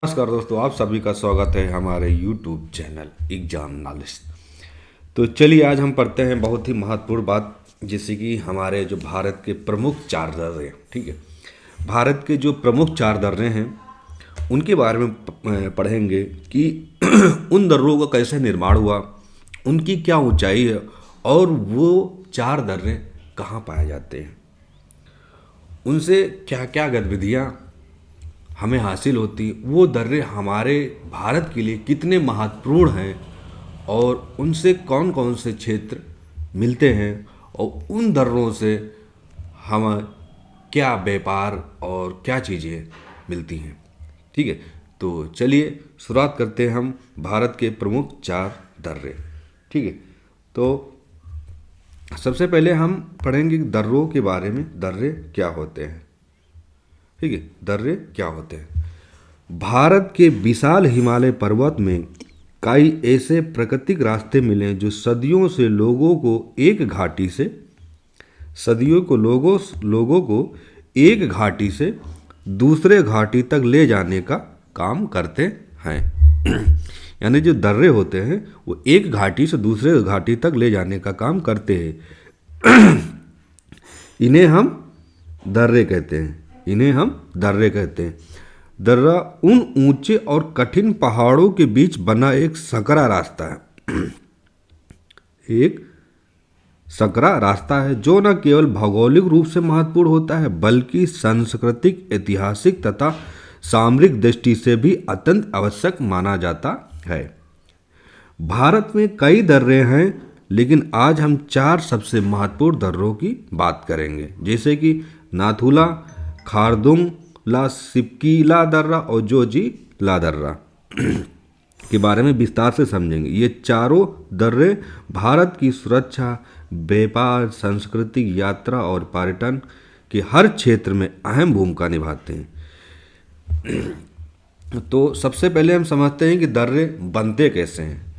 नमस्कार दोस्तों, आप सभी का स्वागत है हमारे YouTube चैनल एग्जाम नॉलेज। तो चलिए आज हम पढ़ते हैं बहुत ही महत्वपूर्ण बात, जैसे कि हमारे जो भारत के प्रमुख चार दर्रे हैं। ठीक है, भारत के जो प्रमुख चार दर्रे हैं उनके बारे में पढ़ेंगे कि उन दर्रों का कैसे निर्माण हुआ, उनकी क्या ऊंचाई है और वो चार दर्रे कहाँ पाए जाते हैं, उनसे क्या क्या गतिविधियाँ हमें हासिल होती, वो दर्रे हमारे भारत के लिए कितने महत्वपूर्ण हैं और उनसे कौन कौन से क्षेत्र मिलते हैं और उन दर्रों से हम क्या व्यापार और क्या चीज़ें मिलती हैं। ठीक है, तो चलिए शुरुआत करते हैं हम भारत के प्रमुख चार दर्रे। ठीक है, तो सबसे पहले हम पढ़ेंगे दर्रों के बारे में, दर्रे क्या होते हैं। ठीक है, दर्रे क्या होते हैं। भारत के विशाल हिमालय पर्वत में कई ऐसे प्राकृतिक रास्ते मिले जो सदियों से लोगों को एक घाटी से दूसरे घाटी तक ले जाने का काम करते हैं। यानी जो दर्रे होते हैं वो एक घाटी से दूसरे घाटी तक ले जाने का काम करते हैं। इन्हें हम दर्रे कहते हैं। दर्रा उन ऊंचे और कठिन पहाड़ों के बीच बना एक संकरा रास्ता है। जो न केवल भौगोलिक रूप से महत्वपूर्ण होता है बल्कि सांस्कृतिक, ऐतिहासिक तथा सामरिक दृष्टि से भी अत्यंत आवश्यक माना जाता है। भारत में कई दर्रे हैं, लेकिन आज हम चार सबसे महत्वपूर्ण दर्रों की बात करेंगे, जैसे कि नाथुला, खारदुंग ला, सिपकीला दर्रा और जोजिला दर्रा के बारे में विस्तार से समझेंगे। ये चारों दर्रे भारत की सुरक्षा, व्यापार, सांस्कृतिक, यात्रा और पर्यटन के हर क्षेत्र में अहम भूमिका निभाते हैं। तो सबसे पहले हम समझते हैं कि दर्रे बनते कैसे हैं।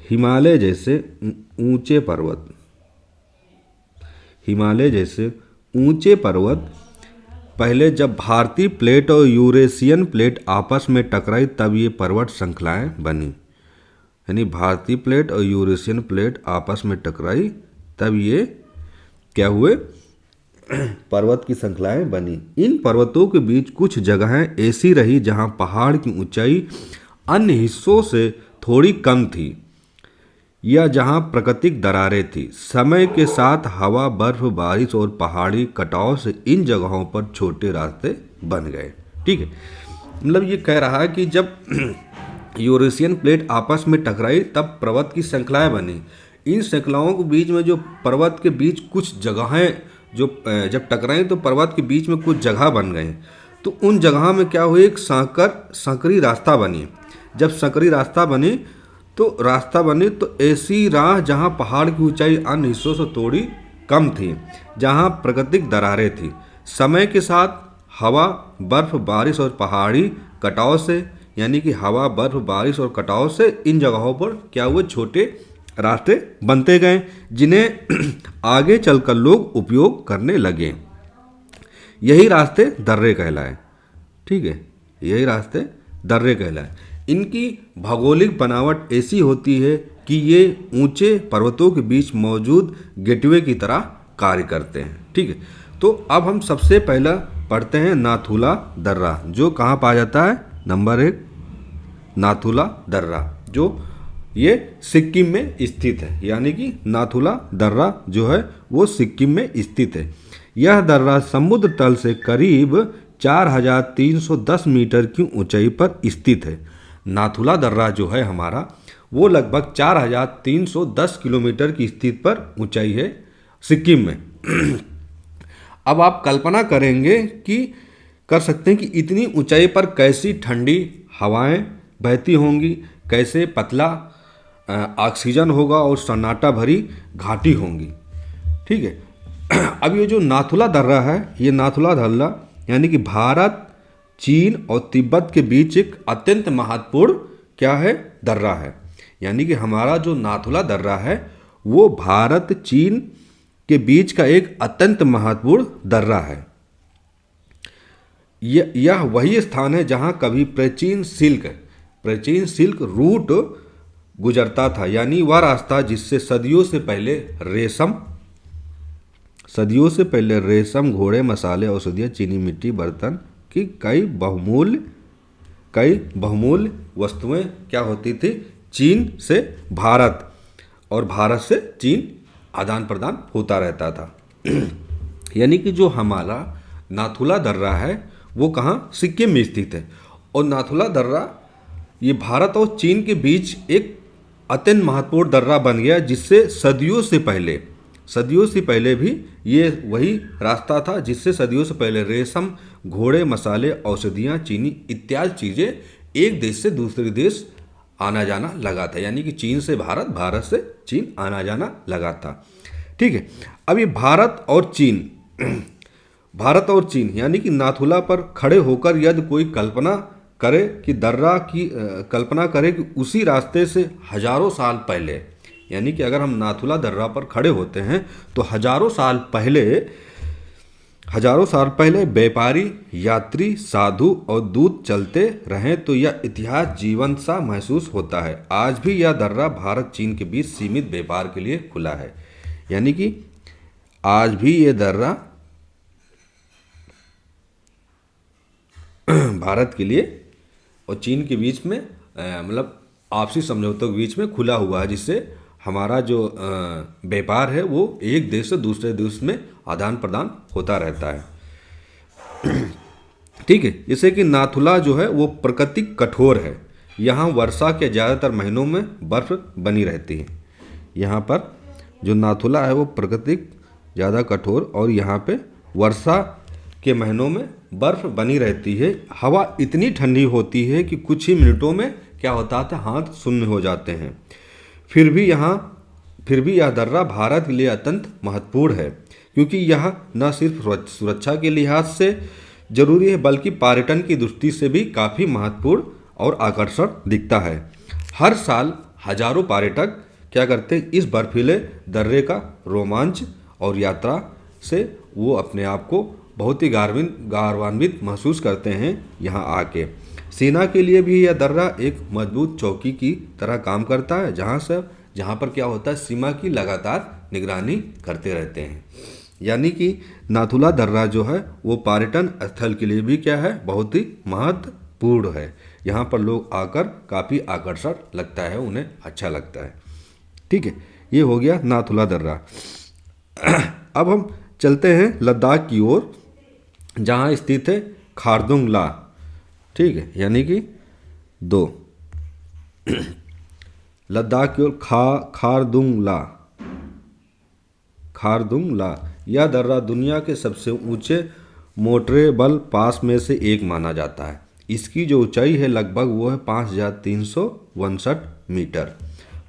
हिमालय जैसे ऊंचे पर्वत पहले जब भारतीय प्लेट और यूरेशियन प्लेट आपस में टकराई तब ये पर्वत श्रृंखलाएं बनी। यानी भारतीय प्लेट और यूरेशियन प्लेट आपस में टकराई तब ये क्या हुए, पर्वत की श्रृंखलाएं बनी। इन पर्वतों के बीच कुछ जगहें ऐसी रही जहां पहाड़ की ऊंचाई अन्य हिस्सों से थोड़ी कम थी या जहां प्राकृतिक दरारें थी। समय के साथ हवा, बर्फ, बारिश और पहाड़ी कटाव से इन जगहों पर छोटे रास्ते बन गए। ठीक है, मतलब ये कह रहा है कि जब यूरेशियन प्लेट आपस में टकराई तब पर्वत की श्रृंखलाएं बनी। इन श्रृंखलाओं के बीच में जो पर्वत के बीच कुछ जगहें जो जब टकराई तो पर्वत के बीच में कुछ जगह बन गए, तो उन जगह में क्या हुई, एक संकरी रास्ता बनी। जब संकरी रास्ता बनी तो ऐसी राह जहां पहाड़ की ऊंचाई अन्य हिस्सों से थोड़ी कम थी, जहां प्राकृतिक दरारें थी। समय के साथ हवा, बर्फ, बारिश और पहाड़ी कटाव से, यानी कि हवा, बर्फ, बारिश और कटाव से इन जगहों पर क्या हुए, छोटे रास्ते बनते गए, जिन्हें आगे चलकर लोग उपयोग करने लगे। यही रास्ते दर्रे कहलाए। ठीक है, यही रास्ते दर्रे कहलाए। इनकी भौगोलिक बनावट ऐसी होती है कि ये ऊंचे पर्वतों के बीच मौजूद गेटवे की तरह कार्य करते हैं। ठीक है, तो अब हम सबसे पहला पढ़ते हैं नाथुला दर्रा, जो कहाँ पाया जाता है। नंबर 1 नाथुला दर्रा, जो ये सिक्किम में स्थित है। यानी कि नाथुला दर्रा जो है वो सिक्किम में स्थित है। यह दर्रा समुद्र तल से करीब 4310 मीटर की ऊंचाई पर स्थित है। नाथुला दर्रा जो है हमारा वो लगभग 4310 किलोमीटर की स्थिति पर ऊंचाई है सिक्किम में। अब आप कल्पना कर सकते हैं कि इतनी ऊंचाई पर कैसी ठंडी हवाएं बहती होंगी, कैसे पतला ऑक्सीजन होगा और सन्नाटा भरी घाटी होंगी। ठीक है, अब ये जो नाथुला दर्रा है, ये नाथुला दर्रा यानी कि भारत, चीन और तिब्बत के बीच एक अत्यंत महत्वपूर्ण क्या है, दर्रा है। यानी कि हमारा जो नाथुला दर्रा है वो भारत, चीन के बीच का एक अत्यंत महत्वपूर्ण दर्रा है। यह वही स्थान है जहां कभी प्राचीन सिल्क रूट गुजरता था, यानी वह रास्ता जिससे सदियों से पहले रेशम, घोड़े, मसाले, औषधियाँ, चीनी, मिट्टी, बर्तन की कई बहुमूल्य वस्तुएं क्या होती थी, चीन से भारत और भारत से चीन आदान प्रदान होता रहता था। यानी कि जो हमारा नाथुला दर्रा है वो कहाँ, सिक्किम में स्थित है। और नाथुला दर्रा ये भारत और चीन के बीच एक अत्यंत महत्वपूर्ण दर्रा बन गया, जिससे सदियों से पहले भी ये वही रास्ता था जिससे सदियों से पहले रेशम, घोड़े, मसाले, औषधियाँ, चीनी इत्यादि चीज़ें एक देश से दूसरे देश आना जाना लगा था। यानी कि चीन से भारत, भारत से चीन आना जाना लगा था। ठीक है, अब ये भारत और चीन यानी कि नाथुला पर खड़े होकर यदि कोई कल्पना करे कि उसी रास्ते से हजारों साल पहले, यानी कि अगर हम नाथुला दर्रा पर खड़े होते हैं तो हजारों साल पहले व्यापारी, यात्री, साधु और दूत चलते रहे, तो यह इतिहास जीवंत सा महसूस होता है। आज भी यह दर्रा भारत चीन के बीच सीमित व्यापार के लिए खुला है। यानी कि आज भी ये दर्रा भारत के लिए और चीन के बीच में मतलब आपसी समझौतों के बीच में खुला हुआ है, जिससे हमारा जो व्यापार है वो एक देश से दूसरे देश में आदान प्रदान होता रहता है। ठीक है, जैसे कि नाथुला जो है वो प्राकृतिक कठोर है। यहाँ वर्षा के ज़्यादातर महीनों में बर्फ़ बनी रहती है। यहाँ पर जो नाथुला है वो प्राकृतिक ज़्यादा कठोर, और यहाँ पे वर्षा के महीनों में बर्फ़ बनी रहती है। हवा इतनी ठंडी होती है कि कुछ ही मिनटों में क्या होता था, हाथ शून्य हो जाते हैं। फिर भी यह दर्रा भारत के लिए अत्यंत महत्वपूर्ण है, क्योंकि यह न सिर्फ सुरक्षा के लिहाज से जरूरी है बल्कि पर्यटन की दृष्टि से भी काफ़ी महत्वपूर्ण और आकर्षक दिखता है। हर साल हजारों पर्यटक क्या करते हैं, इस बर्फीले दर्रे का रोमांच और यात्रा से वो अपने आप को बहुत ही गौरवान्वित महसूस करते हैं यहाँ आके। सेना के लिए भी यह दर्रा एक मजबूत चौकी की तरह काम करता है, जहाँ पर क्या होता है, सीमा की लगातार निगरानी करते रहते हैं। यानी कि नाथुला दर्रा जो है वो पर्यटन स्थल के लिए भी क्या है, बहुत ही महत्वपूर्ण है। यहाँ पर लोग आकर काफ़ी आकर्षक लगता है, उन्हें अच्छा लगता है। ठीक है, ये हो गया नाथुला दर्रा। अब हम चलते हैं लद्दाख की ओर, जहाँ स्थित है खारदुंग ला। ठीक है, यानी कि 2 लद्दाख की ओर खारदुंग ला। यह दर्रा दुनिया के सबसे ऊंचे मोटरेबल पास में से एक माना जाता है। इसकी जो ऊंचाई है लगभग वो है 5359 मीटर।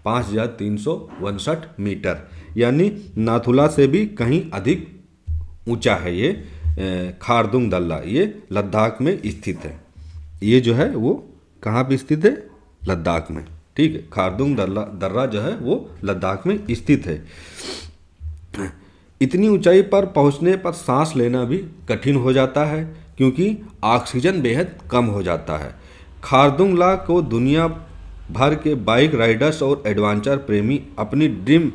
5359 मीटर, यानी नाथुला से भी कहीं अधिक ऊंचा है ये खारदुंग दर्रा। ये लद्दाख में स्थित है। ये जो है वो कहाँ पे स्थित है, लद्दाख में। ठीक है, खारदुंग दर्रा जो है वो लद्दाख में स्थित है। इतनी ऊंचाई पर पहुंचने पर सांस लेना भी कठिन हो जाता है, क्योंकि ऑक्सीजन बेहद कम हो जाता है। खारदुंग ला को दुनिया भर के बाइक राइडर्स और एडवेंचर प्रेमी अपनी ड्रीम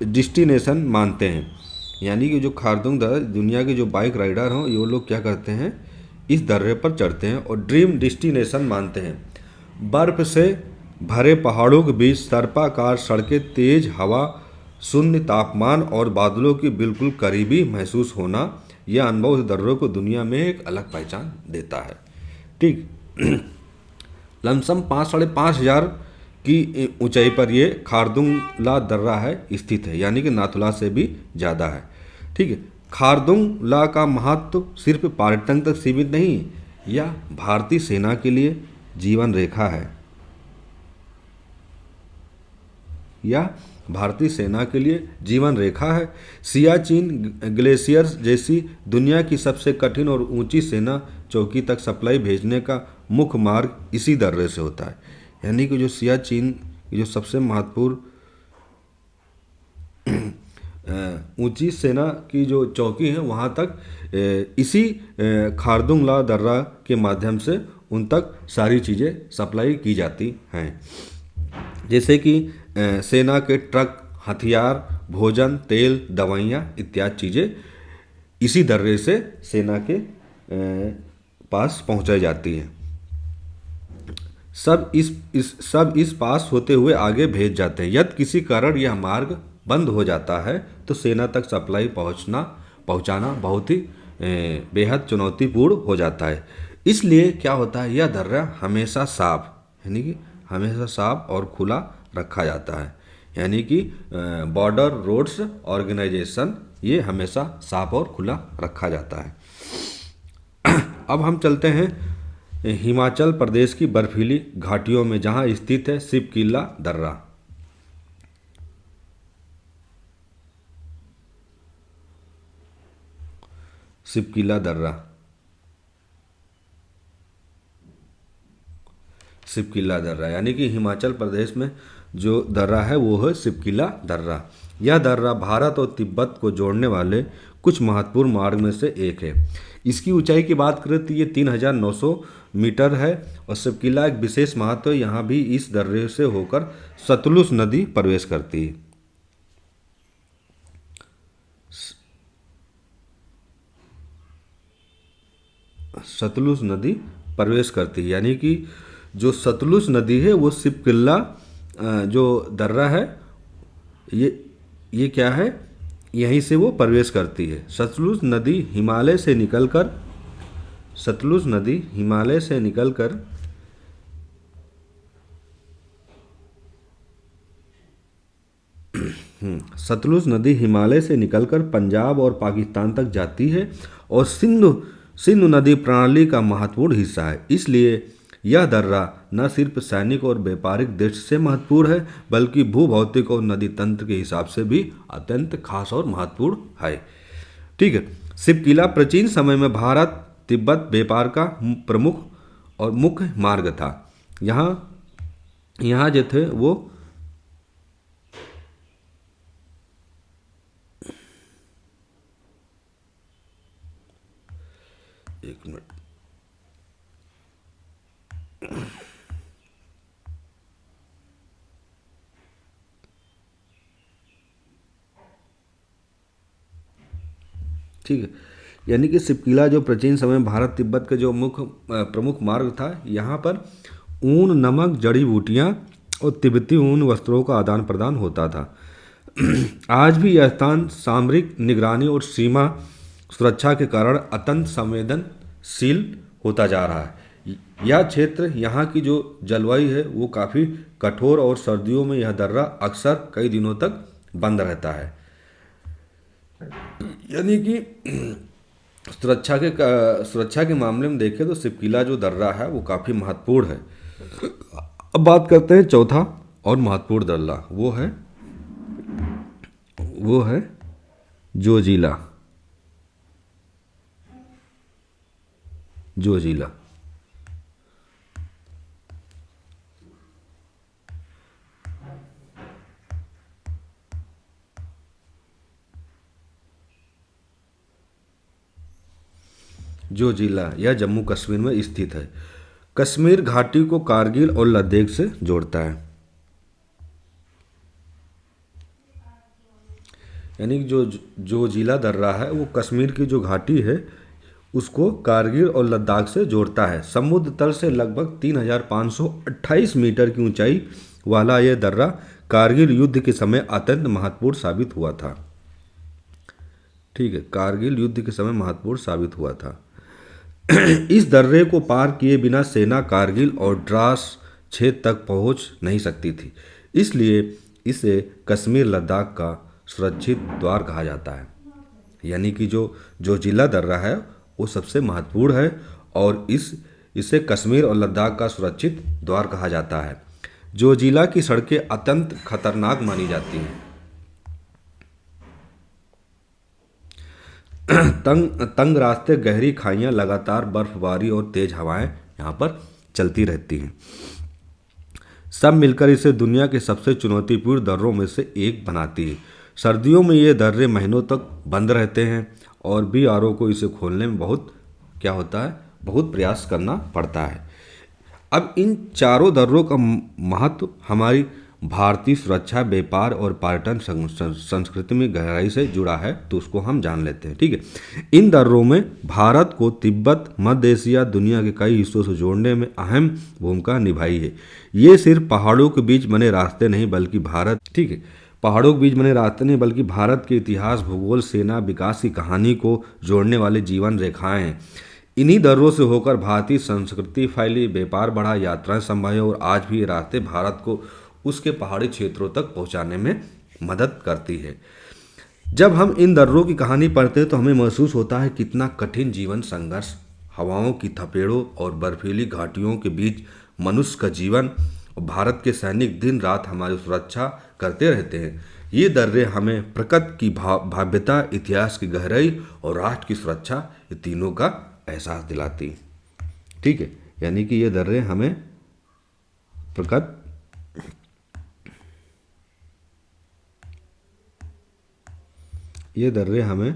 डेस्टिनेशन मानते हैं। यानी कि जो खारदुंग दर्रा, दुनिया के जो बाइक राइडर हों ये लोग क्या करते हैं, इस दर्रे पर चढ़ते हैं और ड्रीम डेस्टिनेशन मानते हैं। बर्फ से भरे पहाड़ों के बीच सर्पाकार सड़कें, तेज हवा, शून्य तापमान और बादलों की बिल्कुल करीबी महसूस होना, यह अनुभव इस दर्रे को दुनिया में एक अलग पहचान देता है। ठीक, लमसम 5-5.5 हज़ार की ऊंचाई पर ये खारदुंग ला दर्रा है स्थित है, यानी कि नाथुला से भी ज़्यादा है। ठीक है, खारदुंग ला का महत्व सिर्फ पर्यटन तक सीमित नहीं, यह भारतीय सेना के लिए जीवन रेखा है। यह भारतीय सेना के लिए जीवन रेखा है। सियाचिन ग्लेशियर्स जैसी दुनिया की सबसे कठिन और ऊंची सेना चौकी तक सप्लाई भेजने का मुख्य मार्ग इसी दर्रे से होता है। यानी कि जो सियाचिन की जो सबसे महत्वपूर्ण ऊंची सेना की जो चौकी है वहाँ तक इसी खारदुंग ला दर्रा के माध्यम से उन तक सारी चीज़ें सप्लाई की जाती हैं। जैसे कि सेना के ट्रक, हथियार, भोजन, तेल, दवाइयाँ इत्यादि चीज़ें इसी दर्रे से सेना के पास पहुँचाई जाती हैं। सब इस पास होते हुए आगे भेज जाते हैं। यदि किसी कारण यह मार्ग बंद हो जाता है तो सेना तक सप्लाई पहुंचाना बहुत ही बेहद चुनौतीपूर्ण हो जाता है। इसलिए क्या होता है, यह दर्रा हमेशा साफ, यानी कि हमेशा साफ और खुला रखा जाता है। यानी कि बॉर्डर रोड्स ऑर्गेनाइजेशन ये हमेशा साफ और खुला रखा जाता है। अब हम चलते हैं हिमाचल प्रदेश की बर्फीली घाटियों में, जहां स्थित है शिवकिला दर्रा। शिवकिला दर्रा, शिवकिला दर्रा यानी कि हिमाचल प्रदेश में जो दर्रा है वो है शिवकिला दर्रा। यह दर्रा भारत और तिब्बत को जोड़ने वाले कुछ महत्वपूर्ण मार्ग में से एक है। इसकी ऊंचाई की बात करें तो ये 3900 मीटर है और शिवकिला एक विशेष महत्व है। यहाँ भी इस दर्रे से होकर सतलुज नदी प्रवेश करती है। सतलुज नदी प्रवेश करती है, यानी कि जो सतलुज नदी है वो शिवकिला जो दर्रा है ये क्या है, यहीं से वो प्रवेश करती है। सतलुज नदी हिमालय से निकलकर सतलुज नदी हिमालय से निकलकर सतलुज नदी हिमालय से निकलकर पंजाब और पाकिस्तान तक जाती है और सिंधु नदी प्रणाली का महत्वपूर्ण हिस्सा है। इसलिए यह दर्रा न सिर्फ सैनिक और व्यापारिक दृष्टि से महत्वपूर्ण है बल्कि भूभौतिक और नदी तंत्र के हिसाब से भी अत्यंत खास और महत्वपूर्ण है। ठीक है। शिवकिला प्राचीन समय में भारत तिब्बत व्यापार का प्रमुख और मुख्य मार्ग था। यहाँ जो थे वो एक मिनट ठीक है। यानी कि शिवकिला जो प्राचीन समय में भारत तिब्बत का जो मुख्य प्रमुख मार्ग था, यहाँ पर ऊन, नमक, जड़ी बूटियाँ और तिब्बती ऊन वस्त्रों का आदान प्रदान होता था। आज भी यह स्थान सामरिक निगरानी और सीमा सुरक्षा के कारण अत्यंत संवेदनशील होता जा रहा है। यह क्षेत्र, यहाँ की जो जलवायु है वो काफ़ी कठोर और सर्दियों में यह दर्रा अक्सर कई दिनों तक बंद रहता है। यानी कि सुरक्षा के मामले में देखें तो शिवकिला जो दर्रा है वो काफ़ी महत्वपूर्ण है। अब बात करते हैं चौथा और महत्वपूर्ण दर्रा, वो है जोजिला। जोजिला यह जम्मू कश्मीर में स्थित है। कश्मीर घाटी को कारगिल और लद्दाख से जोड़ता है। यानी कि जो जिला दर्रा है वो कश्मीर की जो घाटी है उसको कारगिल और लद्दाख से जोड़ता है। समुद्र तल से लगभग 3528 मीटर की ऊंचाई वाला यह दर्रा कारगिल युद्ध के समय अत्यंत महत्वपूर्ण साबित हुआ था। ठीक है, कारगिल युद्ध के समय महत्वपूर्ण साबित हुआ था। इस दर्रे को पार किए बिना सेना कारगिल और द्रास क्षेत्र तक पहुंच नहीं सकती थी। इसलिए इसे कश्मीर लद्दाख का सुरक्षित द्वार कहा जाता है। यानी कि जो जिला दर्रा है वो सबसे महत्वपूर्ण है और इसे कश्मीर और लद्दाख का सुरक्षित द्वार कहा जाता है। जो जिला की सड़कें अत्यंत खतरनाक मानी जाती हैं। तंग रास्ते, गहरी खाइयाँ, लगातार बर्फबारी और तेज हवाएं यहाँ पर चलती रहती हैं। सब मिलकर इसे दुनिया के सबसे चुनौतीपूर्ण दर्रों में से एक बनाती है। सर्दियों में ये दर्रे महीनों तक बंद रहते हैं और बीआरओ को इसे खोलने में बहुत क्या होता है, बहुत प्रयास करना पड़ता है। अब इन चारों दर्रों का महत्व हमारी भारतीय सुरक्षा, व्यापार और पर्यटन संस्कृति में गहराई से जुड़ा है, तो उसको हम जान लेते हैं। ठीक है, इन दर्रों में भारत को तिब्बत, मध्य एशिया, दुनिया के कई हिस्सों से जोड़ने में अहम भूमिका निभाई है। ये सिर्फ पहाड़ों के बीच बने रास्ते नहीं बल्कि भारत ठीक है पहाड़ों के बीच बने रास्ते नहीं बल्कि भारत के इतिहास, भूगोल, सेना, विकास की कहानी को जोड़ने वाले जीवन रेखाएं हैं। इन्हीं दर्रों से होकर भारतीय संस्कृति फैली, व्यापार बढ़ा, यात्राएं संभवी और आज भी ये रास्ते भारत को उसके पहाड़ी क्षेत्रों तक पहुंचाने में मदद करती है। जब हम इन दर्रों की कहानी पढ़ते हैं तो हमें महसूस होता है कितना कठिन जीवन संघर्ष, हवाओं की थपेड़ों और बर्फीली घाटियों के बीच मनुष्य का जीवन, और भारत के सैनिक दिन रात हमारी सुरक्षा करते रहते हैं। ये दर्रे हमें प्रकृति की भव्यता, इतिहास की गहराई और राष्ट्र की सुरक्षा, ये तीनों का एहसास दिलाती। ठीक है, यानी कि ये दर्रे हमें प्रकृति ये दर्रे हमें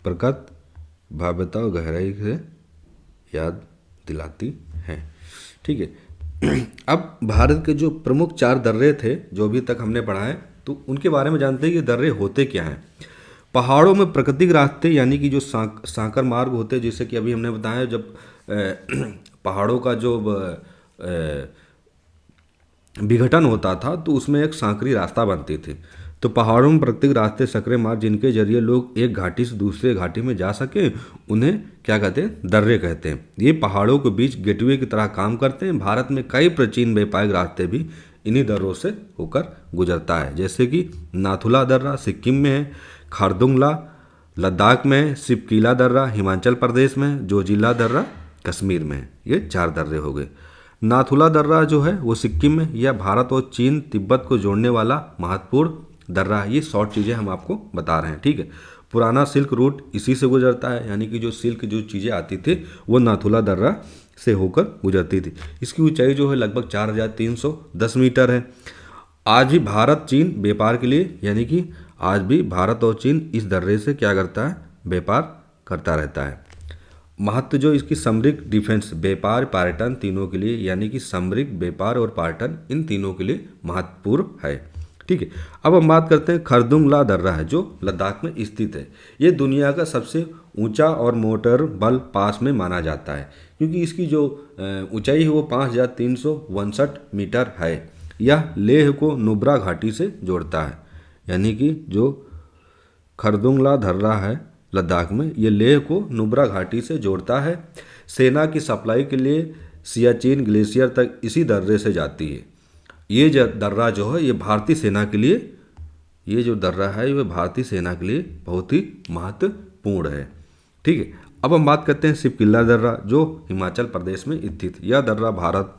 प्रकृति, भव्यता और गहराई से याद दिलाती हैं। ठीक है, अब भारत के जो प्रमुख 4 दर्रे थे जो अभी तक हमने पढ़ा है, तो उनके बारे में जानते हैं कि दर्रे होते क्या हैं। पहाड़ों में प्राकृतिक रास्ते यानी कि जो सांकर मार्ग होते हैं, जैसे कि अभी हमने बताया, जब पहाड़ों का जो विघटन होता था तो उसमें एक सांकरी रास्ता बनती थी। तो पहाड़ों में प्राकृतिक रास्ते, संकरे मार्ग, जिनके जरिए लोग एक घाटी से दूसरे घाटी में जा सके, उन्हें क्या कहते हैं, दर्रे कहते हैं। ये पहाड़ों के बीच गेटवे की तरह काम करते हैं। भारत में कई प्राचीन व्यापारिक रास्ते भी इन्हीं दर्रों से होकर गुजरता है, जैसे कि नाथुला दर्रा सिक्किम में है, खारदुंगला लद्दाख में है, सिपकीला दर्रा हिमाचल प्रदेश में है, जोजिला दर्रा कश्मीर में है। ये 4 दर्रे हो गए। नाथुला दर्रा जो है वो सिक्किम में, यह भारत और चीन तिब्बत को जोड़ने वाला महत्वपूर्ण दर्रा है। ये शॉर्ट चीज़ें हम आपको बता रहे हैं। ठीक है, पुराना सिल्क रूट इसी से गुजरता है, यानी कि जो सिल्क जो चीज़ें आती थी वो नाथुला दर्रा से होकर गुजरती थी। इसकी ऊंचाई जो है लगभग 4310 मीटर है। आज भी भारत चीन व्यापार के लिए, यानी कि आज भी भारत और चीन इस दर्रे से क्या करता है, व्यापार करता रहता है। महत्व जो इसकी सामरिक, डिफेंस, व्यापार, पर्यटन तीनों के लिए, यानी कि सामरिक, व्यापार और पर्यटन इन तीनों के लिए महत्वपूर्ण है। ठीक है, अब हम बात करते हैं खरदुंगला दर्रा है जो लद्दाख में स्थित है। ये दुनिया का सबसे ऊंचा और मोटर बल पास में माना जाता है, क्योंकि इसकी जो ऊंचाई है वो 5359 मीटर है। यह लेह को नुब्रा घाटी से जोड़ता है, यानी कि जो खरदुंगला दर्रा है लद्दाख में, ये लेह को नुब्रा घाटी से जोड़ता है। सेना की सप्लाई के लिए सियाचिन ग्लेशियर तक इसी दर्रे से जाती है। ये जो दर्रा जो है ये भारतीय सेना के लिए, ये जो दर्रा है ये भारतीय सेना के लिए बहुत ही महत्वपूर्ण है। ठीक है, अब हम बात करते हैं सिपकिला दर्रा जो हिमाचल प्रदेश में स्थित। यह दर्रा भारत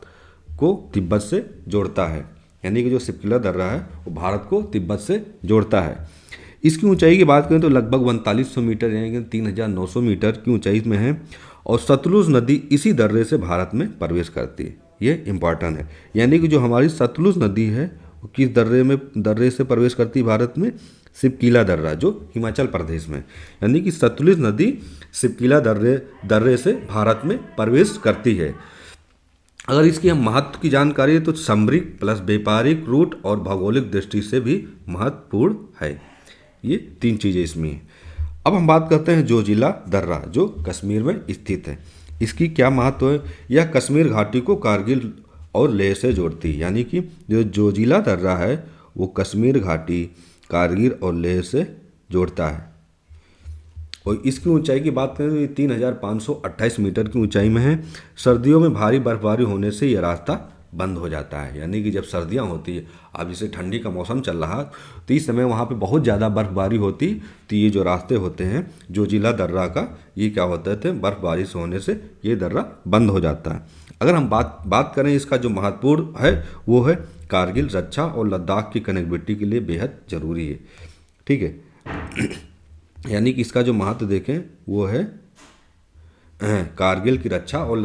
को तिब्बत से जोड़ता है, यानी कि जो सिपकिला दर्रा है वो भारत को तिब्बत से जोड़ता है। इसकी ऊंचाई की बात करें तो लगभग 4500 मीटर यानी कि 3900 मीटर की ऊंचाई में है, और सतलुज नदी इसी दर्रे से भारत में प्रवेश करती है। ये इम्पॉर्टेंट है, यानी कि जो हमारी सतलुज नदी है वो किस दर्रे से प्रवेश करती है भारत में, सिपकीला दर्रा जो हिमाचल प्रदेश में, यानी कि सतलुज नदी सिपकीला दर्रे से भारत में प्रवेश करती है। अगर इसकी हम महत्व की जानकारी है तो सामरिक प्लस व्यापारिक रूट और भौगोलिक दृष्टि से भी महत्वपूर्ण है। ये 3 चीज़ें इसमें हैं। अब हम बात करते हैं जोजिला दर्रा जो कश्मीर में स्थित है। इसकी क्या महत्व है, यह कश्मीर घाटी को कारगिल और लेह से जोड़ती है, यानी कि जो जोजिला दर्रा है वो कश्मीर घाटी, कारगिल और लेह से जोड़ता है। और इसकी ऊंचाई की बात करें तो ये 3528 मीटर की ऊंचाई में है। सर्दियों में भारी बर्फबारी होने से यह रास्ता बंद हो जाता है, यानी कि जब सर्दियां होती है, अब जैसे ठंडी का मौसम चल रहा तो इस समय वहाँ पे बहुत ज़्यादा बर्फबारी होती, तो ये जो रास्ते होते हैं जोजिला दर्रा का, ये क्या होता है, बर्फबारी से होने से ये दर्रा बंद हो जाता है। अगर हम बात करें इसका जो महत्वपूर्ण है वो है कारगिल रक्षा और लद्दाख की कनेक्टिविटी के लिए बेहद ज़रूरी है। ठीक है, यानी कि इसका जो महत्व देखें वो है कारगिल की रक्षा और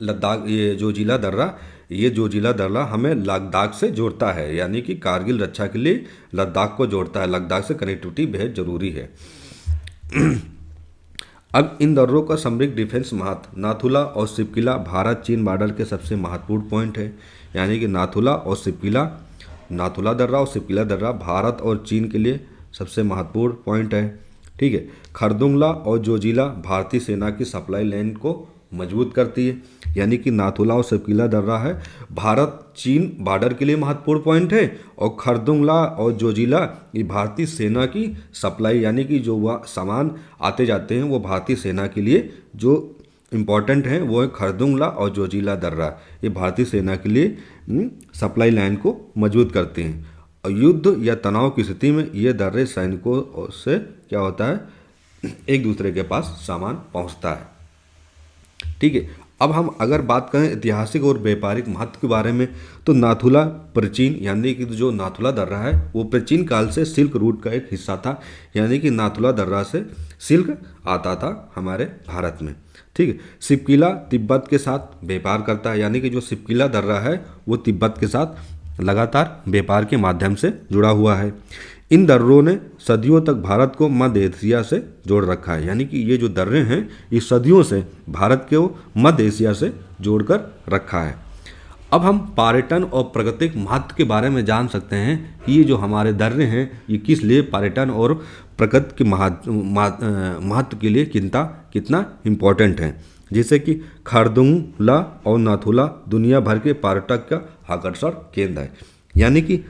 लद्दाख ये जोजिला दर्रा ये जोजिला दर्रा हमें लद्दाख से जोड़ता है, यानी कि कारगिल रक्षा के लिए लद्दाख को जोड़ता है। लद्दाख से कनेक्टिविटी बेहद जरूरी है। अब इन दर्रों का सामरिक डिफेंस महत्व। नाथुला और सिपकिला भारत चीन बॉर्डर के सबसे महत्वपूर्ण पॉइंट है, यानी कि नाथुला दर्रा और सिपकिला दर्रा भारत और चीन के लिए सबसे महत्वपूर्ण पॉइंट है। ठीक है। खरदुंगला और जोजिला भारतीय सेना की सप्लाई लाइन को मजबूत करती है, यानी कि नाथुला और सिपकिला दर्रा है भारत चीन बॉर्डर के लिए महत्वपूर्ण पॉइंट है, और खरदुंगला और जोजिला ये भारतीय सेना की सप्लाई, यानी कि जो वह सामान आते जाते हैं वो भारतीय सेना के लिए जो इम्पोर्टेंट हैं वो है खरदुंगला और जोजिला दर्रा। ये भारतीय सेना के लिए सप्लाई लाइन को मजबूत करते हैं। और युद्ध या तनाव की स्थिति में ये दर्रे सैनिकों से क्या होता है, एक दूसरे के पास सामान पहुंचता है। ठीक है। अब हम अगर बात करें ऐतिहासिक और व्यापारिक महत्व के बारे में, तो नाथुला प्राचीन, यानी कि जो नाथुला दर्रा है वो प्राचीन काल से सिल्क रूट का एक हिस्सा था, यानी कि नाथुला दर्रा से सिल्क आता था हमारे भारत में। ठीक है। सिपकिला तिब्बत के साथ व्यापार करता है, यानी कि जो सिपकिला दर्रा है वो तिब्बत के साथ लगातार व्यापार के माध्यम से जुड़ा हुआ है। इन दर्रों ने सदियों तक भारत को मध्य एशिया से जोड़ रखा है, यानी कि ये जो दर्रे हैं ये सदियों से भारत को मध्य एशिया से जोड़कर रखा है। अब हम पर्यटन और प्राकृतिक महत्व के बारे में जान सकते हैं कि ये जो हमारे दर्रे हैं ये किस लिए पर्यटन और प्रकृति के महत्व के लिए कितना इम्पोर्टेंट है। जैसे कि खरदुंगला और नाथुला दुनिया भर के पर्यटक का आकर्षण केंद्र है, यानी कि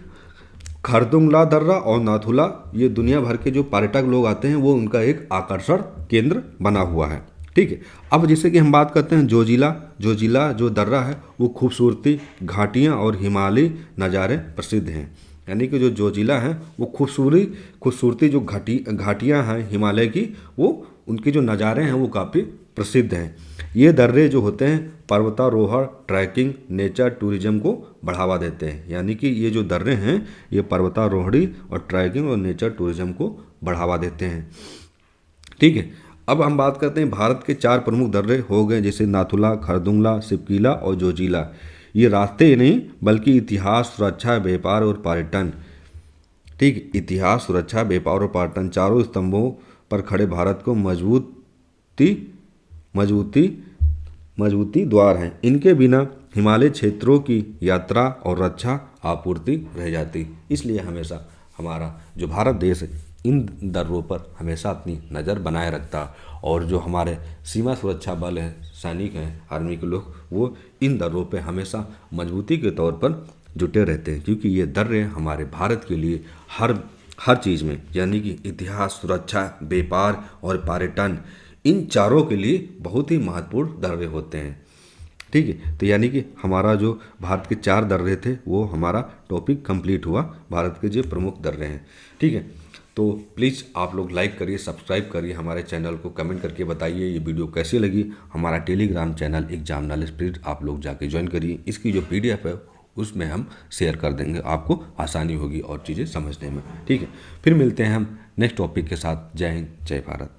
खरदुंगला दर्रा और नाथुला ये दुनिया भर के जो पर्यटक लोग आते हैं वो उनका एक आकर्षण केंद्र बना हुआ है। ठीक है। अब जैसे कि हम बात करते हैं जोजिला जो दर्रा है वो खूबसूरती, घाटियाँ और हिमालयी नज़ारे प्रसिद्ध हैं, यानी कि जो जोजिला है वो खूबसूरती जो घाटियाँ हैं हिमालय की, वो उनके जो नज़ारे हैं वो काफ़ी प्रसिद्ध हैं। ये दर्रे जो होते हैं पर्वतारोहण, ट्रैकिंग, नेचर टूरिज्म को बढ़ावा देते हैं, यानी कि ये जो दर्रे हैं ये पर्वतारोहणी और ट्रैकिंग और नेचर टूरिज्म को बढ़ावा देते हैं। ठीक है। अब हम बात करते हैं भारत के 4 प्रमुख दर्रे हो गए, जैसे नाथुला, खरदुंगला, सिपकिला और जोजिला। ये रास्ते नहीं बल्कि इतिहास, सुरक्षा, व्यापार और पर्यटन, ठीक, इतिहास, सुरक्षा, व्यापार और पर्यटन चारों स्तंभों पर खड़े भारत को मजबूती द्वार हैं। इनके बिना हिमालय क्षेत्रों की यात्रा और रक्षा आपूर्ति रह जाती। इसलिए हमेशा हमारा जो भारत देश है इन दर्रों पर हमेशा अपनी नज़र बनाए रखता, और जो हमारे सीमा सुरक्षा बल है, सैनिक हैं, आर्मी के लोग, वो इन दर्रों पे हमेशा मजबूती के तौर पर जुटे रहते हैं, क्योंकि ये दर्रे हमारे भारत के लिए हर चीज़ में, यानी कि इतिहास, सुरक्षा, व्यापार और पर्यटन, इन चारों के लिए बहुत ही महत्वपूर्ण दर्रे होते हैं। ठीक है। तो यानी कि हमारा जो भारत के 4 दर्रे थे वो हमारा टॉपिक कंप्लीट हुआ, भारत के जो प्रमुख दर्रे हैं। ठीक है। तो प्लीज़ आप लोग लाइक करिए, सब्सक्राइब करिए हमारे चैनल को, कमेंट करके बताइए ये वीडियो कैसी लगी। हमारा Telegram channel exam knowledge spread आप लोग जाके ज्वाइन करिए। इसकी जो PDF है उसमें हम शेयर कर देंगे, आपको आसानी होगी और चीज़ें समझने में। ठीक है। फिर मिलते हैं हम नेक्स्ट टॉपिक के साथ। जय हिंद, जय भारत।